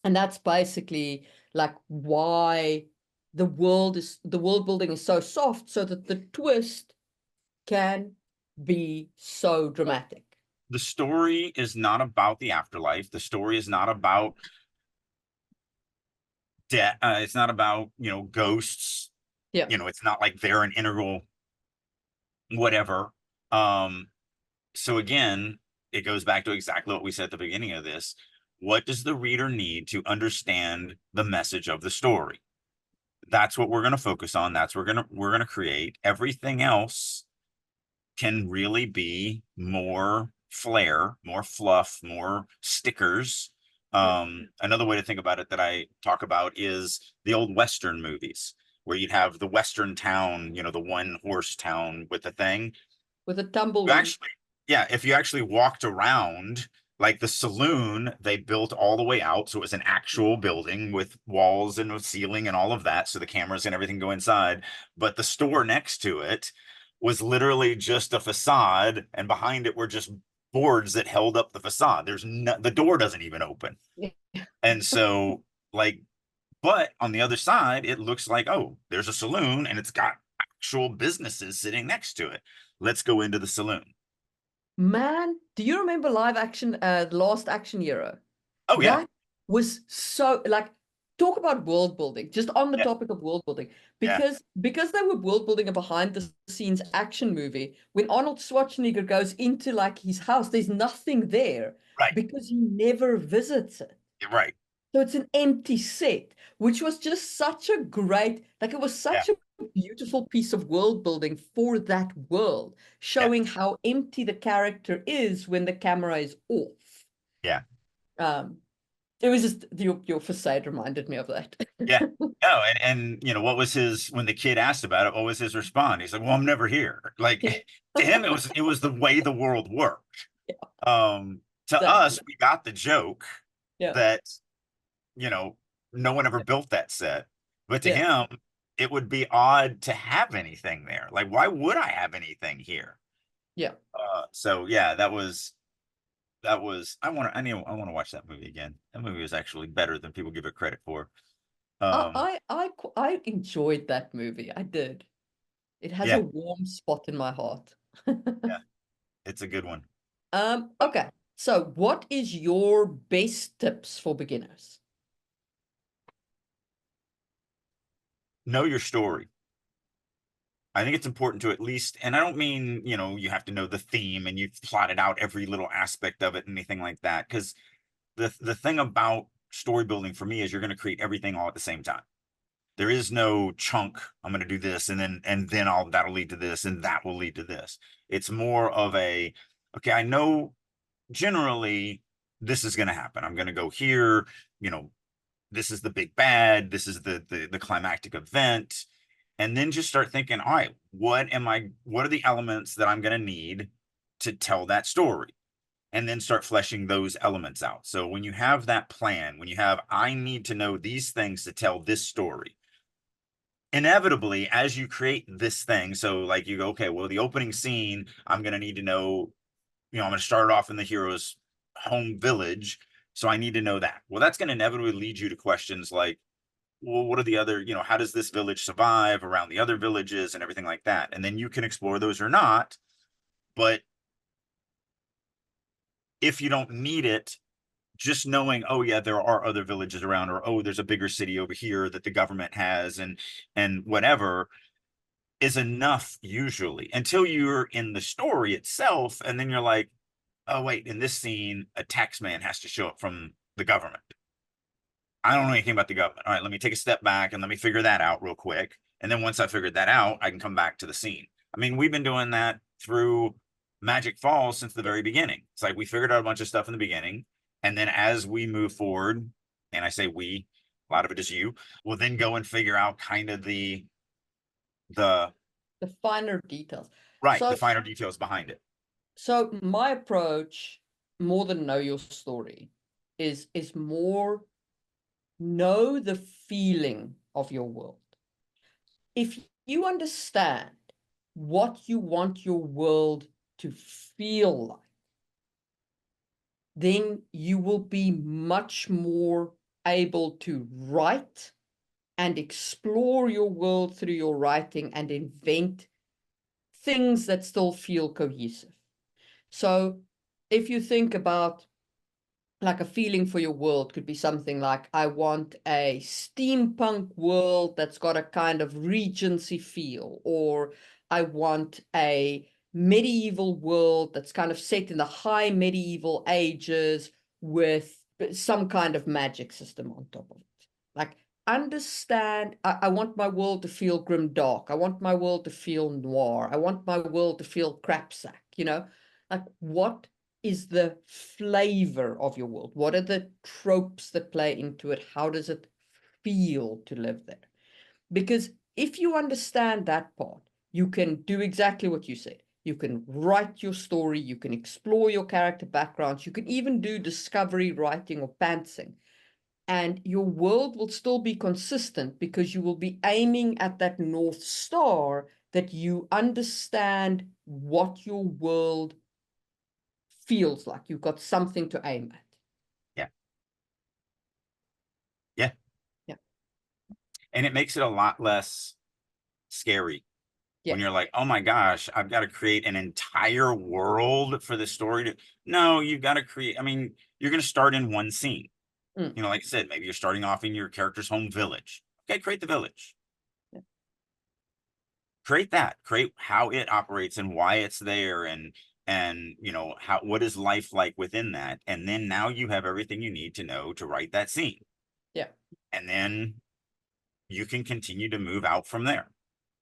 And that's basically like why the world building is so soft, so that the twist can be so dramatic. The story is not about the afterlife. The story is not about death. It's not about, you know, ghosts. Yeah. You know, it's not like they're an integral whatever. So again, it goes back to exactly what we said at the beginning of this. What does the reader need to understand the message of the story? That's what we're going to focus on. That's what we're going to create. Everything else can really be more flair, more fluff, more stickers. Another way to think about it that I talk about is the old Western movies where you'd have the Western town, you know, the one horse town with the thing. With a tumbleweed. Actually, yeah, if you actually walked around, like the saloon, they built all the way out. So it was an actual building with walls and a ceiling and all of that. So the cameras and everything go inside. But the store next to it was literally just a facade. And behind it were just boards that held up the facade. The door doesn't even open. Yeah. And so, like, but on the other side, it looks like, oh, there's a saloon and it's got actual businesses sitting next to it. Let's go into the saloon. Man, do you remember live action, the Last Action Hero? Oh, yeah. That was so, like, talk about world building, just on the Yeah. topic of world building. Yeah. Because they were world building a behind the scenes action movie, when Arnold Schwarzenegger goes into like his house, there's nothing there. Right. Because he never visits it. Right. So it's an empty set, which was just such a great, like it was such a beautiful piece of world building for that world, showing how empty the character is when the camera is off. Yeah. It was just your facade reminded me of that. Yeah. No, and you know, what was his when the kid asked about it, what was his response? He's like, well, I'm never here. Like to him, it was the way the world worked. Yeah. To us, we got the joke that, you know, no one ever built that set. But to him, it would be odd to have anything there. Like, why would I have anything here? Yeah. So yeah, that was I want to watch that movie again. That movie was actually better than people give it credit for. Um, I enjoyed that movie. I did. It has a yeah, warm spot in my heart. yeah, it's a good one. Okay. So what is your best tips for beginners? Know your story. I think it's important to at least, and I don't mean, you know, you have to know the theme and you've plotted out every little aspect of it, anything like that. Because the thing about story building for me is you're going to create everything all at the same time. There is no chunk. I'm going to do this, and then I'll that'll lead to this, and that will lead to this. It's more of a, okay, I know generally this is going to happen. I'm going to go here, you know, this is the big bad, this is the climactic event, and then just start thinking, all right, what are the elements that I'm going to need to tell that story, and then start fleshing those elements out. So when you have that plan, when you have, I need to know these things to tell this story, inevitably as you create this thing, so like you go, okay, well, the opening scene, I'm going to need to know, you know, I'm going to start off in the hero's home village, so I need to know that. Well, that's going to inevitably lead you to questions like, well, what are the other, you know, how does this village survive around the other villages and everything like that? And then you can explore those or not. But if you don't need it, just knowing, oh yeah, there are other villages around, or oh, there's a bigger city over here that the government has, and whatever, is enough usually, until you're in the story itself, and then you're like, oh wait, in this scene, a tax man has to show up from the government. I don't know anything about the government. All right, let me take a step back and let me figure that out real quick. And then once I figured that out, I can come back to the scene. I mean, we've been doing that through Magic Falls since the very beginning. It's like we figured out a bunch of stuff in the beginning. And then as we move forward, and I say we, a lot of it is you, we'll then go and figure out kind of the The finer details. right, the So finer details behind it. so my approach, more than know your story, is more know the feeling of your world. If you understand what you want your world to feel like, then you will be much more able to write and explore your world through your writing and invent things that still feel cohesive. So if you think about like a feeling for your world, could be something like, I want a steampunk world that's got a kind of Regency feel, or I want a medieval world that's kind of set in the high medieval ages with some kind of magic system on top of it. Like, understand, I want my world to feel grimdark. I want my world to feel noir. I want my world to feel crapsack, you know? Like, what is the flavor of your world? What are the tropes that play into it? How does it feel to live there? Because if you understand that part, you can do exactly what you said. You can write your story, you can explore your character backgrounds, you can even do discovery writing or pantsing. And your world will still be consistent because you will be aiming at that North Star, that you understand what your world feels like. You've got something to aim at. Yeah. Yeah. Yeah. And it makes it a lot less scary when Yeah. you're like, oh my gosh, I've got to create an entire world for the story to. No, you've got to create. I mean, you're going to start in one scene. Mm. You know, like I said, maybe you're starting off in your character's home village. Okay, create the village. Yeah. Create that. Create how it operates and why it's there, and you know how, what is life like within that, and then now you have everything you need to know to write that scene. Yeah. And then you can continue to move out from there.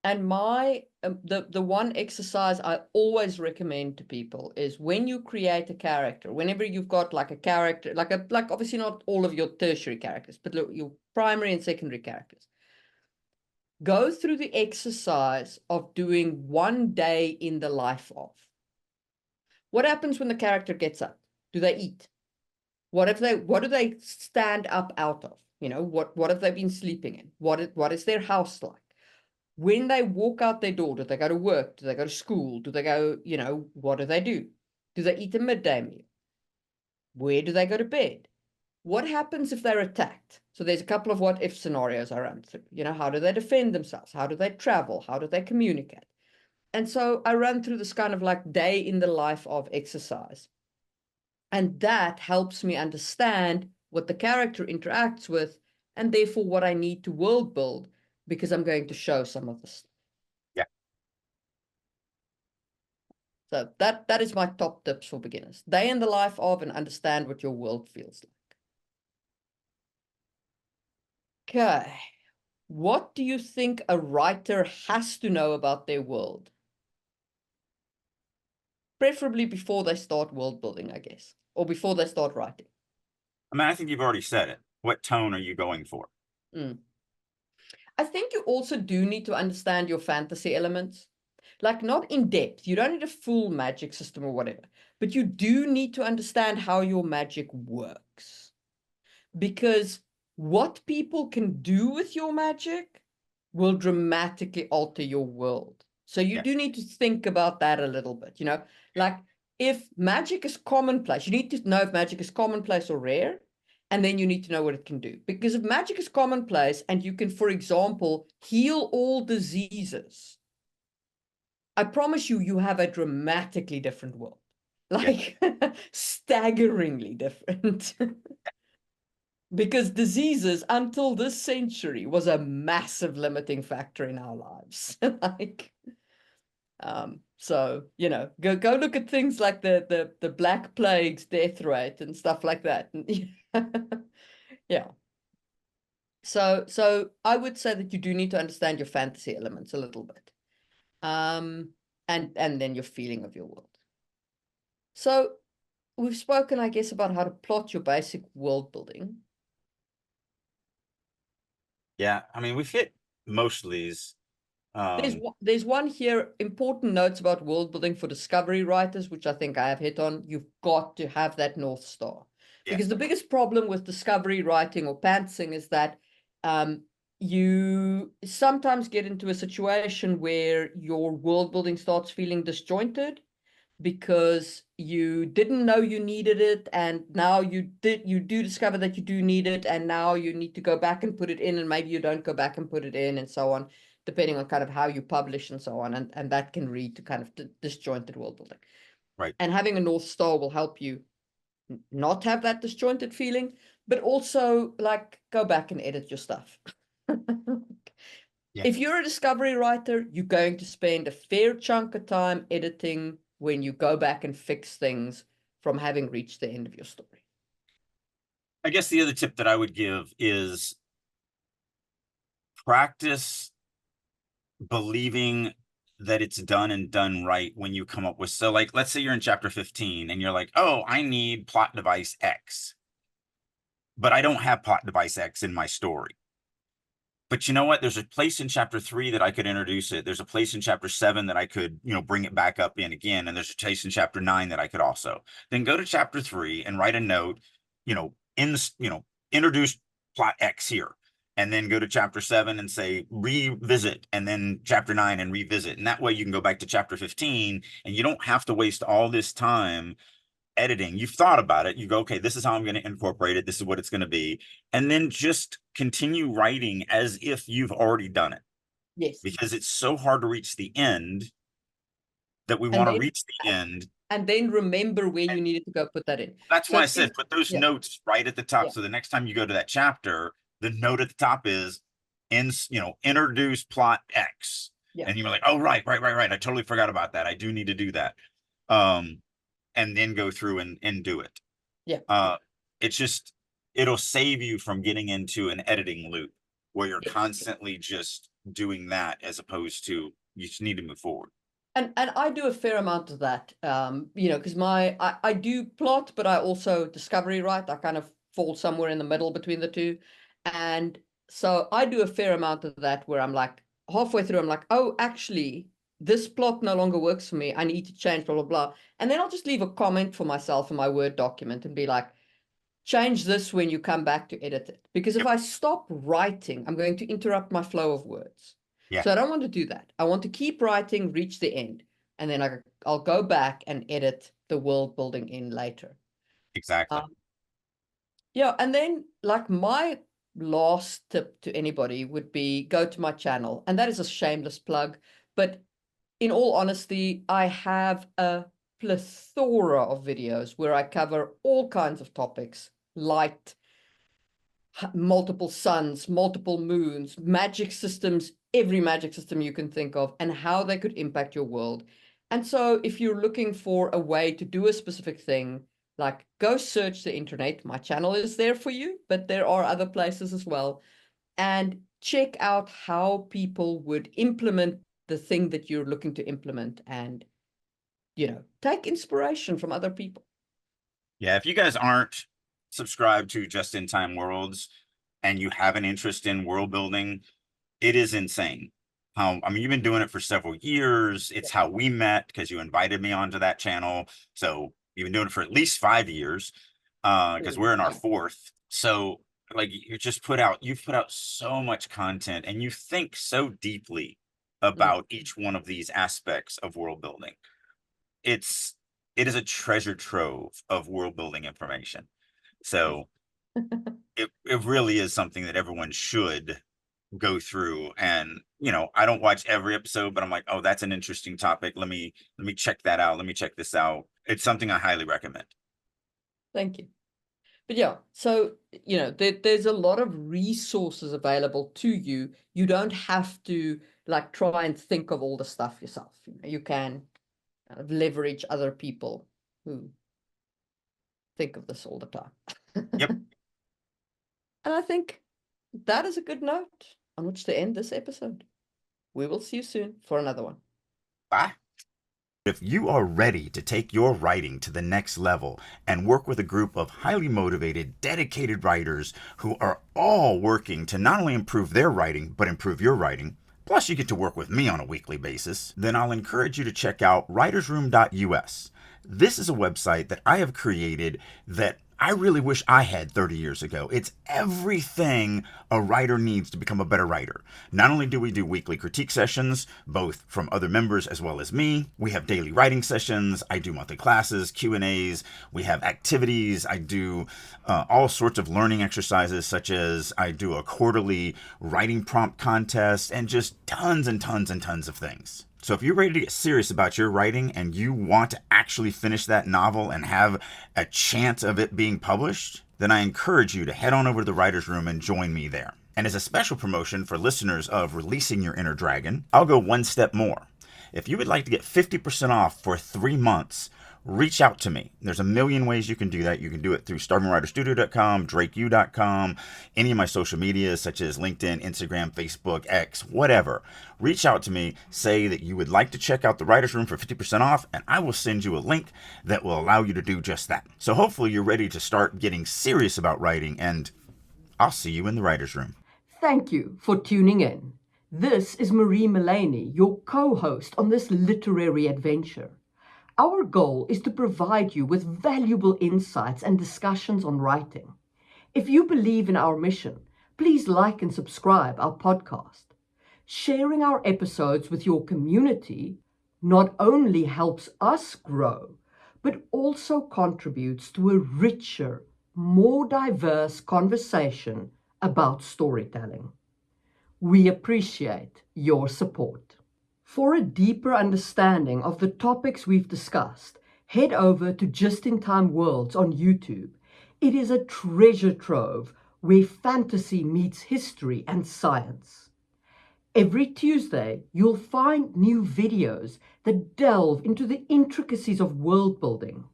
And my the one exercise I always recommend to people is, when you create a character, whenever you've got like a character, like obviously not all of your tertiary characters, but your primary and secondary characters, go through the exercise of doing one day in the life of. What happens when the character gets up? Do they eat? What do they stand up out of? You know, what have they been sleeping in? What is their house like? When they walk out their door, do they go to work? Do they go to school? Do they go, you know, what do? Do they eat a midday meal? Where do they go to bed? What happens if they're attacked? So there's a couple of what if scenarios I run through. You know, how do they defend themselves? How do they travel? How do they communicate? And so I run through this kind of like day in the life of exercise. And that helps me understand what the character interacts with, and therefore what I need to world build, because I'm going to show some of this. Yeah. So that is my top tips for beginners. Day in the life of, and understand what your world feels like. Okay. What do you think a writer has to know about their world? Preferably before they start world building, I guess, or before they start writing. I mean, I think you've already said it. What tone are you going for? I think you also do need to understand your fantasy elements. Like, not in depth. You don't need a full magic system or whatever, but you do need to understand how your magic works. Because what people can do with your magic will dramatically alter your world. So you do need to think about that a little bit, you know, like if magic is commonplace, you need to know if magic is commonplace or rare, and then you need to know what it can do. Because if magic is commonplace and you can, for example, heal all diseases, I promise you, you have a dramatically different world, like staggeringly different. Because diseases until this century was a massive limiting factor in our lives. Like, so, you know, go look at things like the Black Plague's death rate and stuff like that. Yeah. So I would say that you do need to understand your fantasy elements a little bit. And then your feeling of your world. So we've spoken, I guess, about how to plot your basic world building. Yeah, I mean, we've hit most of these. There's one here, important notes about world building for discovery writers, which I think I have hit on. You've got to have that North Star. Yeah. Because the biggest problem with discovery writing or pantsing is that you sometimes get into a situation where your world building starts feeling disjointed because you didn't know you needed it, and now you do discover that you do need it, and now you need to go back and put it in, and maybe you don't go back and put it in, and so on, depending on kind of how you publish and so on, and that can lead to kind of disjointed world building. Right. And having a North Star will help you not have that disjointed feeling, but also like go back and edit your stuff. Yeah. If you're a discovery writer, you're going to spend a fair chunk of time editing when you go back and fix things from having reached the end of your story. I guess the other tip that I would give is practice believing that it's done and done right when you come up with, so like, let's say you're in chapter 15 and you're like, oh, I need plot device X, but I don't have plot device X in my story. But you know what? There's a place in chapter 3 that I could introduce it. There's a place in chapter 7 that I could, you know, bring it back up in again. And there's a place in chapter 9 that I could also. Then go to chapter 3 and write a note, you know, introduce plot X here. And then go to chapter 7 and say revisit, and then chapter 9 and revisit. And that way you can go back to chapter 15 and you don't have to waste all this time editing. You've thought about it. You go, okay, this is how I'm going to incorporate it. This is what it's going to be. And then just continue writing as if you've already done it. Yes. Because it's so hard to reach the end that we want to reach the end. And then remember where you needed to go put that in. That's why I said, put those notes right at the top. Yeah. So the next time you go to that chapter, the note at the top is, introduce plot X. Yeah. And you're like, oh, right. I totally forgot about that. I do need to do that. And then go through and do it. Yeah. It's just, it'll save you from getting into an editing loop where you're constantly just doing that, as opposed to you just need to move forward. And I do a fair amount of that, because I do plot, but I also discovery write. I kind of fall somewhere in the middle between the two. And so I do a fair amount of that where I'm like, halfway through, I'm like, oh, actually, this plot no longer works for me. I need to change, blah, blah, blah. And then I'll just leave a comment for myself in my Word document and be like, change this when you come back to edit it. Because if I stop writing, I'm going to interrupt my flow of words. Yeah. So I don't want to do that. I want to keep writing, reach the end, and then I'll go back and edit the world building in later. Exactly. Yeah, and then like my last tip to anybody would be go to my channel. And that is a shameless plug. But in all honesty, I have a plethora of videos where I cover all kinds of topics, light, multiple suns, multiple moons, magic systems, every magic system you can think of, and how they could impact your world. And so if you're looking for a way to do a specific thing, like go search the internet. My channel is there for you, but there are other places as well. And check out how people would implement the thing that you're looking to implement, and, take inspiration from other people. Yeah, if you guys aren't subscribed to Just in Time Worlds and you have an interest in world building, it is insane. You've been doing it for several years. It's how we met because you invited me onto that channel. So you've been doing it for at least 5 years, because we're in our 4th. So like you've put out so much content and you think so deeply about each one of these aspects of world building. It is a treasure trove of world building information. So it really is something that everyone should go through. And I don't watch every episode, but I'm like, oh, that's an interesting topic. Let me check that out. Let me check this out. It's something I highly recommend. Thank you. But yeah, so there's a lot of resources available to you. You don't have to like try and think of all the stuff yourself. You can kind of leverage other people who think of this all the time. Yep. And I think that is a good note on which to end this episode. We will see you soon for another one. Bye. If you are ready to take your writing to the next level and work with a group of highly motivated, dedicated writers who are all working to not only improve their writing, but improve your writing, plus you get to work with me on a weekly basis, then I'll encourage you to check out writersroom.us. This is a website that I have created that I really wish I had 30 years ago. It's everything a writer needs to become a better writer. Not only do we do weekly critique sessions, both from other members as well as me, we have daily writing sessions, I do monthly classes, Q&As, we have activities, I do all sorts of learning exercises, such as I do a quarterly writing prompt contest, and just tons and tons and tons of things. So if you're ready to get serious about your writing and you want to actually finish that novel and have a chance of it being published, then I encourage you to head on over to the Writer's Room and join me there. And as a special promotion for listeners of Releasing Your Inner Dragon, I'll go one step more. If you would like to get 50% off for 3 months, reach out to me. There's a million ways you can do that. You can do it through StarvingWriterStudio.com, DrakeU.com, any of my social medias such as LinkedIn, Instagram, Facebook, X, whatever. Reach out to me, say that you would like to check out the Writer's Room for 50% off, and I will send you a link that will allow you to do just that. So hopefully you're ready to start getting serious about writing, and I'll see you in the Writer's Room. Thank you for tuning in. This is Marie Mullaney, your co-host on this literary adventure. Our goal is to provide you with valuable insights and discussions on writing. If you believe in our mission, please like and subscribe our podcast. Sharing our episodes with your community not only helps us grow, but also contributes to a richer, more diverse conversation about storytelling. We appreciate your support. For a deeper understanding of the topics we've discussed, head over to Just in Time Worlds on YouTube. It is a treasure trove where fantasy meets history and science. Every Tuesday, you'll find new videos that delve into the intricacies of world building,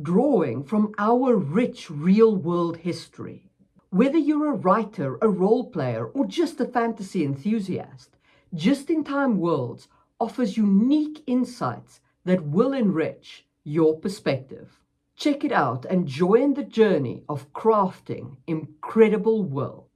drawing from our rich real-world history. Whether you're a writer, a role player, or just a fantasy enthusiast, Just in Time Worlds offers unique insights that will enrich your perspective. Check it out and join the journey of crafting incredible worlds.